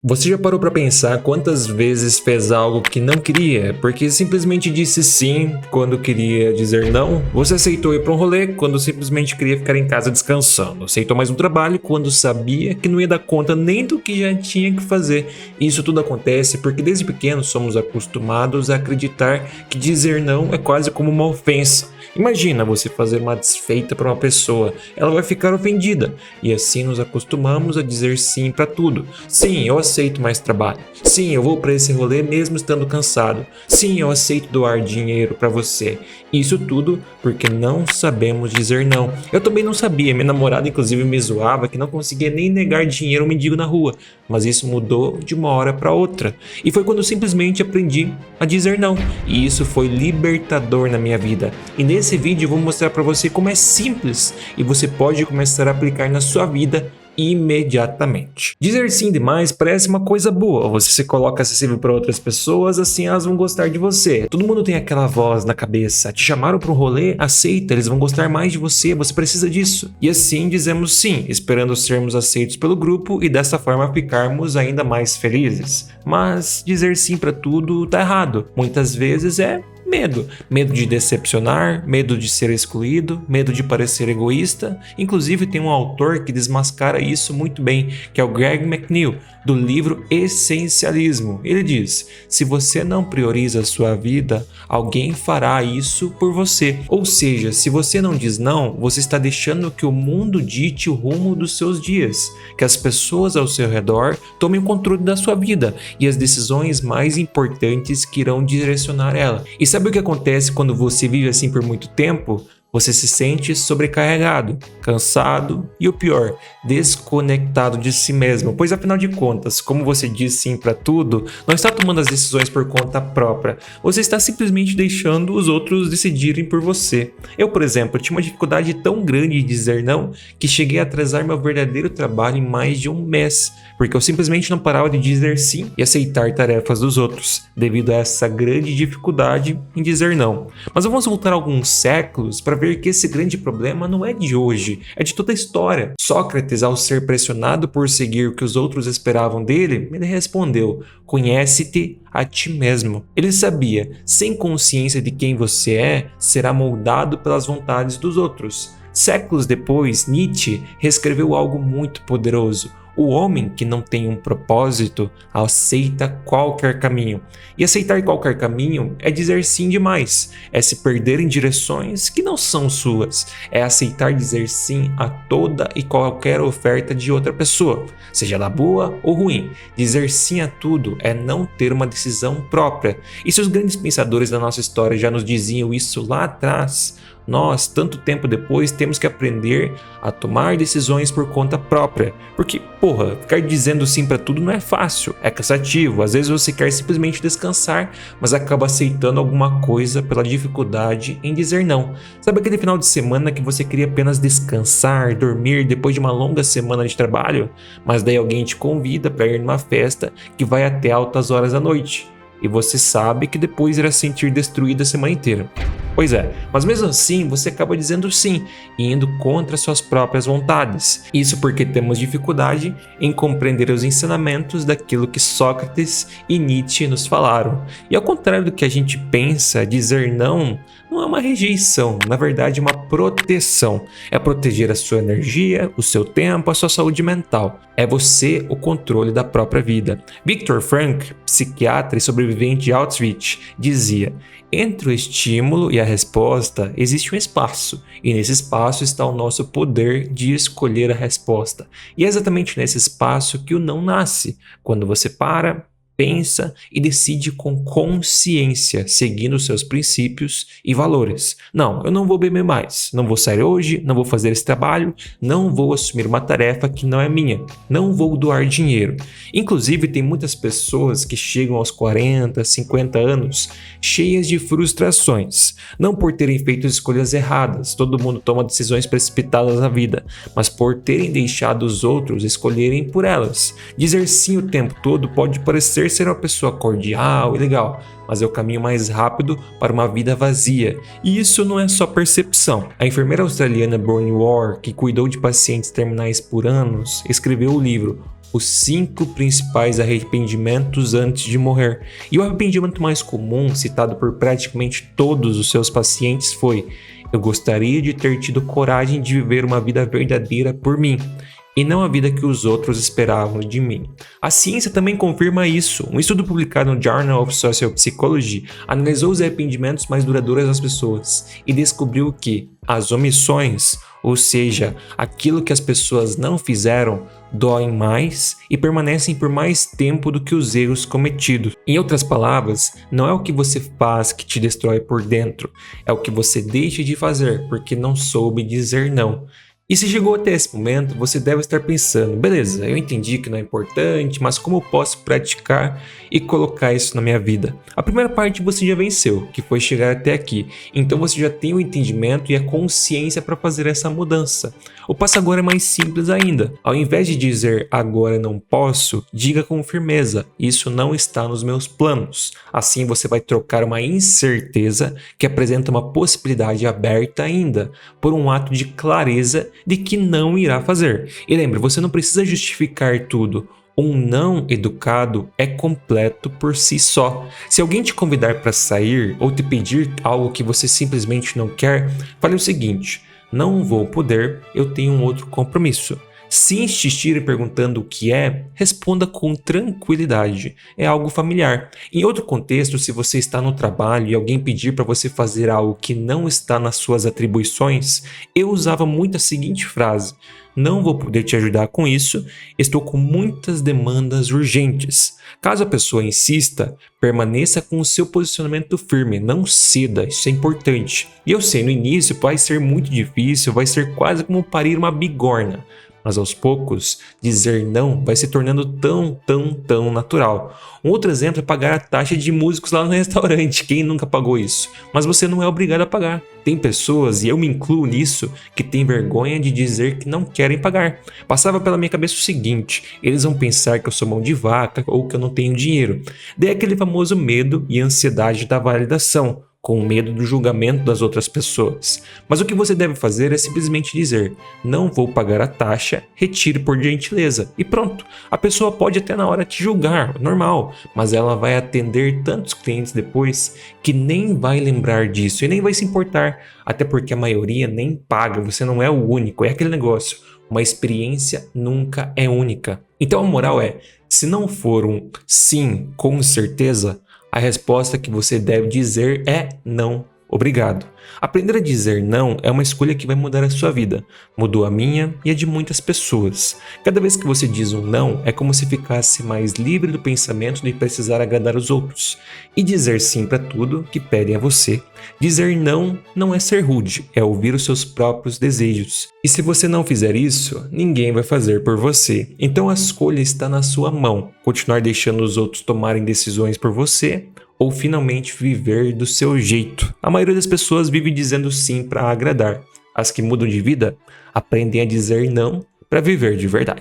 Você já parou para pensar quantas vezes fez algo que não queria, porque simplesmente disse sim quando queria dizer não? Você aceitou ir para um rolê quando simplesmente queria ficar em casa descansando. Aceitou mais um trabalho quando sabia que não ia dar conta nem do que já tinha que fazer. E isso tudo acontece porque desde pequeno somos acostumados a acreditar que dizer não é quase como uma ofensa. Imagina você fazer uma desfeita para uma pessoa, ela vai ficar ofendida. E assim nos acostumamos a dizer sim para tudo. Sim, eu aceito mais trabalho. Sim, eu vou para esse rolê mesmo estando cansado. Sim, eu aceito doar dinheiro para você. Isso tudo porque não sabemos dizer não. Eu também não sabia, minha namorada inclusive me zoava que não conseguia nem negar dinheiro a um mendigo na rua. Mas isso mudou de uma hora para outra. E foi quando eu simplesmente aprendi a dizer não. E isso foi libertador na minha vida. E nesse vídeo eu vou mostrar para você como é simples e você pode começar a aplicar na sua vida imediatamente. Dizer sim demais parece uma coisa boa, você se coloca acessível para outras pessoas, assim elas vão gostar de você. Todo mundo tem aquela voz na cabeça, te chamaram para um rolê, aceita, eles vão gostar mais de você, você precisa disso. E assim dizemos sim, esperando sermos aceitos pelo grupo e dessa forma ficarmos ainda mais felizes. Mas dizer sim para tudo tá errado, muitas vezes é medo. Medo de decepcionar, medo de ser excluído, medo de parecer egoísta. Inclusive tem um autor que desmascara isso muito bem, que é o Greg McNeil, do livro Essencialismo. Ele diz: se você não prioriza a sua vida, alguém fará isso por você. Ou seja, se você não diz não, você está deixando que o mundo dite o rumo dos seus dias, que as pessoas ao seu redor tomem o controle da sua vida e as decisões mais importantes que irão direcionar ela. E sabe o que acontece quando você vive assim por muito tempo? Você se sente sobrecarregado, cansado e o pior, desconectado de si mesmo, pois afinal de contas, como você diz sim para tudo, não está tomando as decisões por conta própria, você está simplesmente deixando os outros decidirem por você. Eu, por exemplo, tinha uma dificuldade tão grande de dizer não que cheguei a atrasar meu verdadeiro trabalho em mais de um mês, porque eu simplesmente não parava de dizer sim e aceitar tarefas dos outros, devido a essa grande dificuldade em dizer não. Mas vamos voltar alguns séculos para ver que esse grande problema não é de hoje, é de toda a história. Sócrates, ao ser pressionado por seguir o que os outros esperavam dele, ele respondeu: conhece-te a ti mesmo. Ele sabia, sem consciência de quem você é, será moldado pelas vontades dos outros. Séculos depois, Nietzsche reescreveu algo muito poderoso. O homem que não tem um propósito aceita qualquer caminho. E aceitar qualquer caminho é dizer sim demais. É se perder em direções que não são suas. É aceitar dizer sim a toda e qualquer oferta de outra pessoa, seja ela boa ou ruim. Dizer sim a tudo é não ter uma decisão própria. E se os grandes pensadores da nossa história já nos diziam isso lá atrás, nós, tanto tempo depois, temos que aprender a tomar decisões por conta própria. Porque, ficar dizendo sim pra tudo não é fácil, é cansativo. Às vezes você quer simplesmente descansar, mas acaba aceitando alguma coisa pela dificuldade em dizer não. Sabe aquele final de semana que você queria apenas descansar, dormir depois de uma longa semana de trabalho? Mas daí alguém te convida para ir numa festa que vai até altas horas da noite. E você sabe que depois irá se sentir destruído a semana inteira. Pois é, mas mesmo assim você acaba dizendo sim e indo contra suas próprias vontades. Isso porque temos dificuldade em compreender os ensinamentos daquilo que Sócrates e Nietzsche nos falaram. E ao contrário do que a gente pensa, dizer não é uma rejeição, na verdade é uma proteção. É proteger a sua energia, o seu tempo, a sua saúde mental. É você o controle da própria vida. Viktor Frankl, psiquiatra e sobrevivente de Auschwitz, dizia: entre o estímulo e a resposta existe um espaço, e nesse espaço está o nosso poder de escolher a resposta. E é exatamente nesse espaço que o não nasce, quando você para, pensa e decide com consciência, seguindo seus princípios e valores. Não, eu não vou beber mais, não vou sair hoje, não vou fazer esse trabalho, não vou assumir uma tarefa que não é minha, não vou doar dinheiro. Inclusive, tem muitas pessoas que chegam aos 40, 50 anos cheias de frustrações, não por terem feito escolhas erradas, todo mundo toma decisões precipitadas na vida, mas por terem deixado os outros escolherem por elas. Dizer sim o tempo todo pode parecer ser uma pessoa cordial e legal, mas é o caminho mais rápido para uma vida vazia. E isso não é só percepção. A enfermeira australiana Bronnie Ware, que cuidou de pacientes terminais por anos, escreveu o livro os 5 principais arrependimentos antes de morrer. E o arrependimento mais comum, citado por praticamente todos os seus pacientes, foi: eu gostaria de ter tido coragem de viver uma vida verdadeira por mim, e não a vida que os outros esperavam de mim. A ciência também confirma isso. Um estudo publicado no Journal of Social Psychology analisou os arrependimentos mais duradouros das pessoas e descobriu que as omissões, ou seja, aquilo que as pessoas não fizeram, doem mais e permanecem por mais tempo do que os erros cometidos. Em outras palavras, não é o que você faz que te destrói por dentro, é o que você deixa de fazer porque não soube dizer não. E se chegou até esse momento, você deve estar pensando: beleza, eu entendi que não é importante, mas como eu posso praticar e colocar isso na minha vida? A primeira parte você já venceu, que foi chegar até aqui. Então você já tem o entendimento e a consciência para fazer essa mudança. O passo agora é mais simples ainda. Ao invés de dizer agora não posso, diga com firmeza: isso não está nos meus planos. Assim você vai trocar uma incerteza que apresenta uma possibilidade aberta ainda, por um ato de clareza de que não irá fazer. E lembre, você não precisa justificar tudo. Um não educado é completo por si só. Se alguém te convidar para sair ou te pedir algo que você simplesmente não quer, fale o seguinte: não vou poder, eu tenho um outro compromisso. Se insistirem perguntando o que é, responda com tranquilidade. É algo familiar. Em outro contexto, se você está no trabalho e alguém pedir para você fazer algo que não está nas suas atribuições, eu usava muito a seguinte frase: não vou poder te ajudar com isso, estou com muitas demandas urgentes. Caso a pessoa insista, permaneça com o seu posicionamento firme, não ceda, isso é importante. E eu sei, no início vai ser muito difícil, vai ser quase como parir uma bigorna. Mas aos poucos, dizer não vai se tornando tão natural. Um outro exemplo é pagar a taxa de músicos lá no restaurante. Quem nunca pagou isso? Mas você não é obrigado a pagar. Tem pessoas, e eu me incluo nisso, que têm vergonha de dizer que não querem pagar. Passava pela minha cabeça o seguinte: eles vão pensar que eu sou mão de vaca ou que eu não tenho dinheiro. Daí aquele famoso medo e ansiedade da validação, com medo do julgamento das outras pessoas. Mas o que você deve fazer é simplesmente dizer: não vou pagar a taxa, retire por gentileza. E pronto. A pessoa pode até na hora te julgar, normal, mas ela vai atender tantos clientes depois que nem vai lembrar disso e nem vai se importar, até porque a maioria nem paga, você não é o único, é aquele negócio. Uma experiência nunca é única. Então a moral é: se não for um sim com certeza, a resposta que você deve dizer é não, obrigado. Aprender a dizer não é uma escolha que vai mudar a sua vida. Mudou a minha e a de muitas pessoas. Cada vez que você diz um não, é como se ficasse mais livre do pensamento de precisar agradar os outros. E dizer sim para tudo que pedem a você. Dizer não não é ser rude, é ouvir os seus próprios desejos. E se você não fizer isso, ninguém vai fazer por você. Então a escolha está na sua mão. Continuar deixando os outros tomarem decisões por você, ou finalmente viver do seu jeito. A maioria das pessoas vive dizendo sim para agradar. As que mudam de vida aprendem a dizer não para viver de verdade.